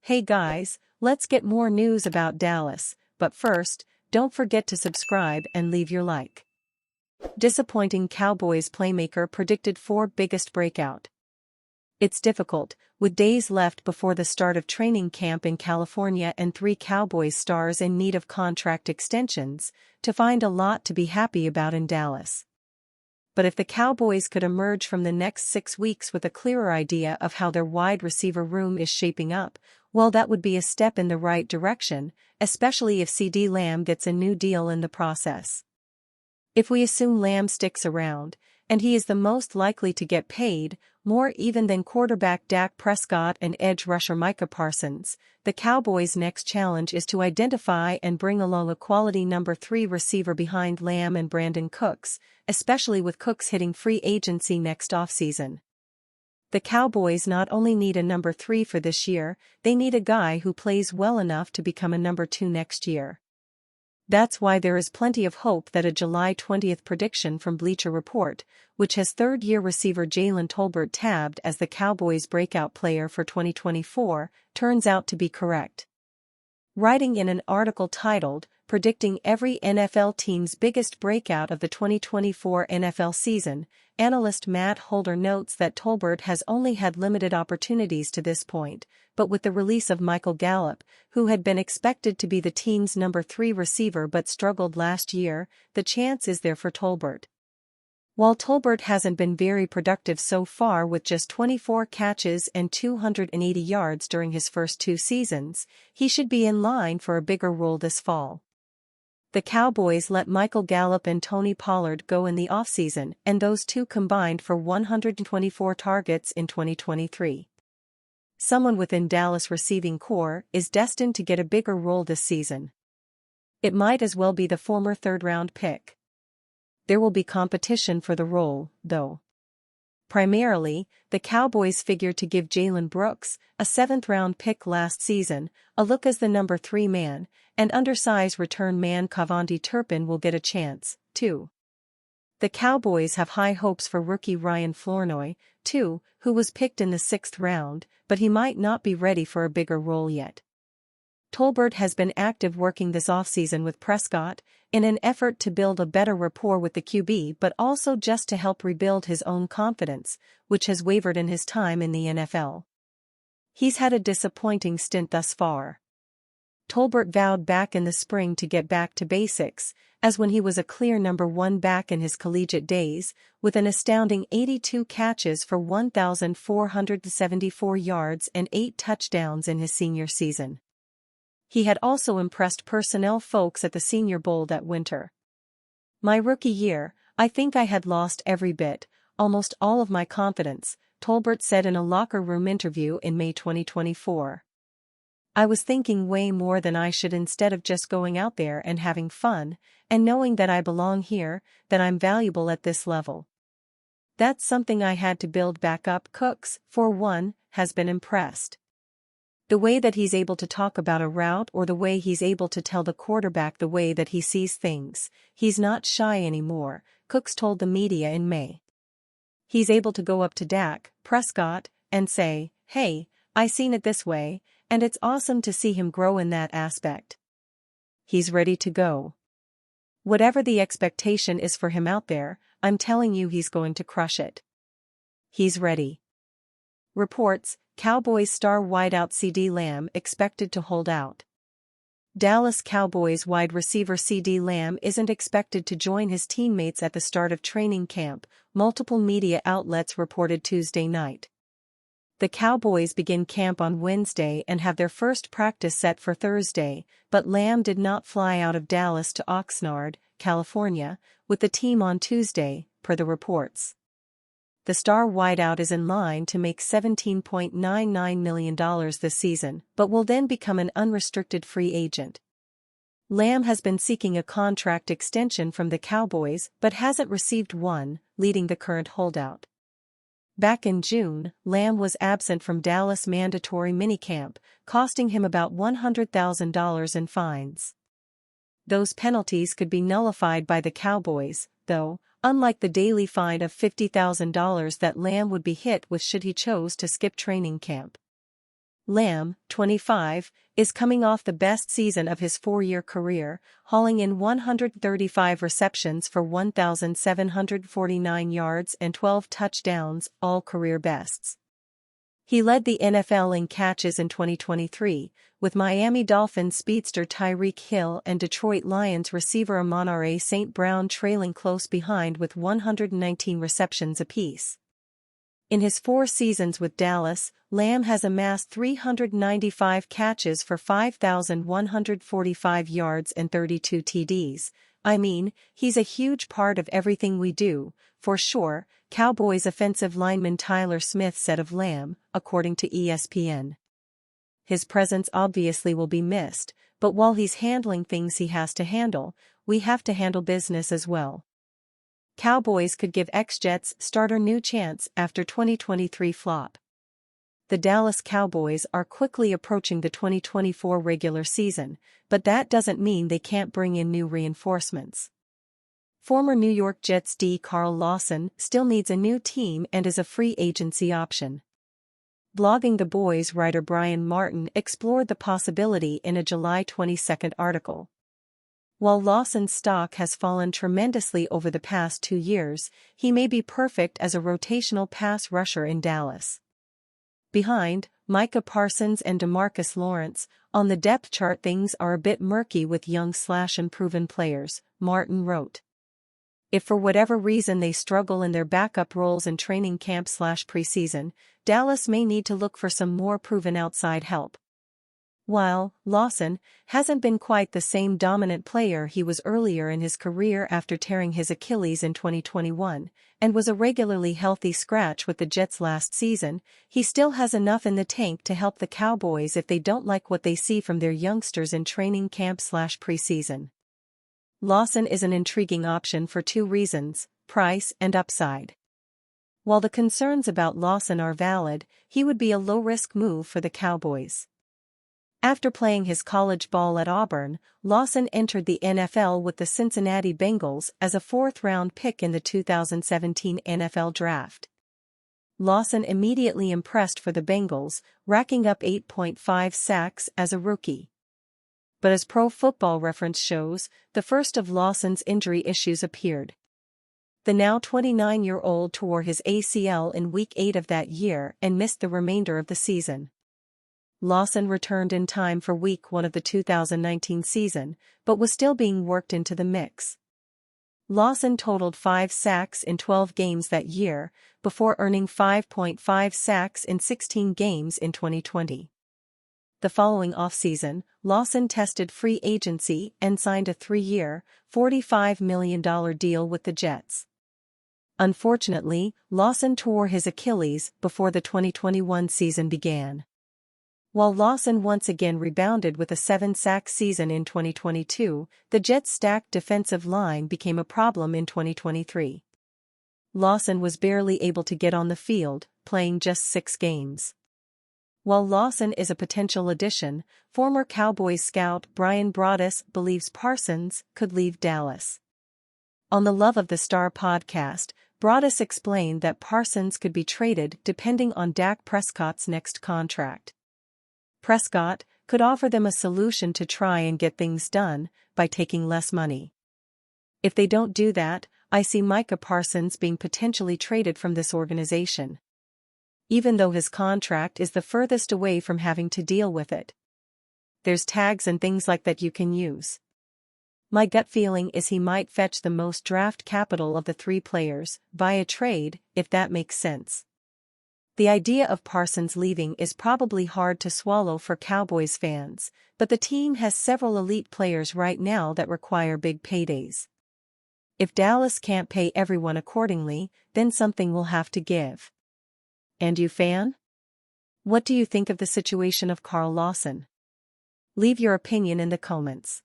Hey guys, let's get more news about Dallas, but first, don't forget to subscribe and leave your like. Disappointing Cowboys playmaker predicted for biggest breakout. It's difficult, with days left before the start of training camp in California and 3 Cowboys stars in need of contract extensions, to find a lot to be happy about in Dallas. But if the Cowboys could emerge from the next 6 weeks with a clearer idea of how their wide receiver room is shaping up, well, that would be a step in the right direction, especially if CeeDee Lamb gets a new deal in the process. If we assume Lamb sticks around, and he is the most likely to get paid, more even than quarterback Dak Prescott and edge rusher Micah Parsons, the Cowboys' next challenge is to identify and bring along a quality number 3 receiver behind Lamb and Brandon Cooks, especially with Cooks hitting free agency next offseason. The Cowboys not only need a number 3 for this year, they need a guy who plays well enough to become a number 2 next year. That's why there is plenty of hope that a July 20th prediction from Bleacher Report, which has third-year receiver Jalen Tolbert tabbed as the Cowboys' breakout player for 2024, turns out to be correct. Writing in an article titled, Predicting Every NFL Team's Biggest Breakout of the 2024 NFL Season, analyst Matt Holder notes that Tolbert has only had limited opportunities to this point, but with the release of Michael Gallup, who had been expected to be the team's number 3 receiver but struggled last year, the chance is there for Tolbert. While Tolbert hasn't been very productive so far with just 24 catches and 280 yards during his first 2 seasons, he should be in line for a bigger role this fall. The Cowboys let Michael Gallup and Tony Pollard go in the offseason, and those two combined for 124 targets in 2023. Someone within Dallas' receiving core is destined to get a bigger role this season. It might as well be the former third-round pick. There will be competition for the role, though. Primarily, the Cowboys figure to give Jalen Brooks, a 7th-round pick last season, a look as the number 3 man, and undersized return man Cavonte Turpin will get a chance, too. The Cowboys have high hopes for rookie Ryan Flournoy, too, who was picked in the 6th round, but he might not be ready for a bigger role yet. Tolbert has been active working this offseason with Prescott, in an effort to build a better rapport with the QB but also just to help rebuild his own confidence, which has wavered in his time in the NFL. He's had a disappointing stint thus far. Tolbert vowed back in the spring to get back to basics, as when he was a clear number 1 back in his collegiate days, with an astounding 82 catches for 1,474 yards and 8 touchdowns in his senior season. He had also impressed personnel folks at the Senior Bowl that winter. My rookie year, I think I had lost every bit, almost all of my confidence, Tolbert said in a locker room interview in May 2024. I was thinking way more than I should instead of just going out there and having fun, and knowing that I belong here, that I'm valuable at this level. That's something I had to build back up. Cooks, for one, has been impressed. The way that he's able to talk about a route or the way he's able to tell the quarterback the way that he sees things, he's not shy anymore, Cooks told the media in May. He's able to go up to Dak Prescott and say, "Hey, I seen it this way," and it's awesome to see him grow in that aspect. He's ready to go. Whatever the expectation is for him out there, I'm telling you he's going to crush it. He's ready. Reports, Cowboys star wideout CeeDee Lamb expected to hold out. Dallas Cowboys wide receiver CeeDee Lamb isn't expected to join his teammates at the start of training camp, multiple media outlets reported Tuesday night. The Cowboys begin camp on Wednesday and have their first practice set for Thursday, but Lamb did not fly out of Dallas to Oxnard, California, with the team on Tuesday, per the reports. The star wideout is in line to make $17.99 million this season, but will then become an unrestricted free agent. Lamb has been seeking a contract extension from the Cowboys but hasn't received one, leading the current holdout. Back in June, Lamb was absent from Dallas' mandatory minicamp, costing him about $100,000 in fines. Those penalties could be nullified by the Cowboys, though, unlike the daily fine of $50,000 that Lamb would be hit with should he choose to skip training camp. Lamb, 25, is coming off the best season of his 4-year career, hauling in 135 receptions for 1,749 yards and 12 touchdowns, all career bests. He led the NFL in catches in 2023, with Miami Dolphins speedster Tyreek Hill and Detroit Lions receiver Amon-Ra St. Brown trailing close behind with 119 receptions apiece. In his 4 seasons with Dallas, Lamb has amassed 395 catches for 5,145 yards and 32 TDs. I mean, he's a huge part of everything we do, for sure, Cowboys offensive lineman Tyler Smith said of Lamb, according to ESPN. His presence obviously will be missed, but while he's handling things he has to handle, we have to handle business as well. Cowboys could give ex-Jets starter new chance after 2023 flop. The Dallas Cowboys are quickly approaching the 2024 regular season, but that doesn't mean they can't bring in new reinforcements. Former New York Jets D. Carl Lawson still needs a new team and is a free agency option. Blogging the Boys writer Brian Martin explored the possibility in a July 22 article. While Lawson's stock has fallen tremendously over the past 2 years, he may be perfect as a rotational pass rusher in Dallas. Behind Micah Parsons and DeMarcus Lawrence, on the depth chart things are a bit murky with young/unproven players, Martin wrote. If for whatever reason they struggle in their backup roles in training camp/preseason, Dallas may need to look for some more proven outside help. While Lawson hasn't been quite the same dominant player he was earlier in his career after tearing his Achilles in 2021, and was a regularly healthy scratch with the Jets last season, he still has enough in the tank to help the Cowboys if they don't like what they see from their youngsters in training camp/preseason. Lawson is an intriguing option for 2 reasons, price and upside. While the concerns about Lawson are valid, he would be a low-risk move for the Cowboys. After playing his college ball at Auburn, Lawson entered the NFL with the Cincinnati Bengals as a 4th-round pick in the 2017 NFL Draft. Lawson immediately impressed for the Bengals, racking up 8.5 sacks as a rookie. But as Pro Football Reference shows, the first of Lawson's injury issues appeared. The now 29-year-old tore his ACL in Week 8 of that year and missed the remainder of the season. Lawson returned in time for Week 1 of the 2019 season, but was still being worked into the mix. Lawson totaled 5 sacks in 12 games that year, before earning 5.5 sacks in 16 games in 2020. The following offseason, Lawson tested free agency and signed a 3-year, $45 million deal with the Jets. Unfortunately, Lawson tore his Achilles before the 2021 season began. While Lawson once again rebounded with a 7-sack season in 2022, the Jets' stacked defensive line became a problem in 2023. Lawson was barely able to get on the field, playing just 6 games. While Lawson is a potential addition, former Cowboys scout Brian Broaddus believes Parsons could leave Dallas. On the Love of the Star podcast, Broaddus explained that Parsons could be traded depending on Dak Prescott's next contract. Prescott could offer them a solution to try and get things done by taking less money. If they don't do that, I see Micah Parsons being potentially traded from this organization. Even though his contract is the furthest away from having to deal with it. There's tags and things like that you can use. My gut feeling is he might fetch the most draft capital of the 3 players, via trade, if that makes sense. The idea of Parsons leaving is probably hard to swallow for Cowboys fans, but the team has several elite players right now that require big paydays. If Dallas can't pay everyone accordingly, then something will have to give. And you fan? What do you think of the situation of Carl Lawson? Leave your opinion in the comments.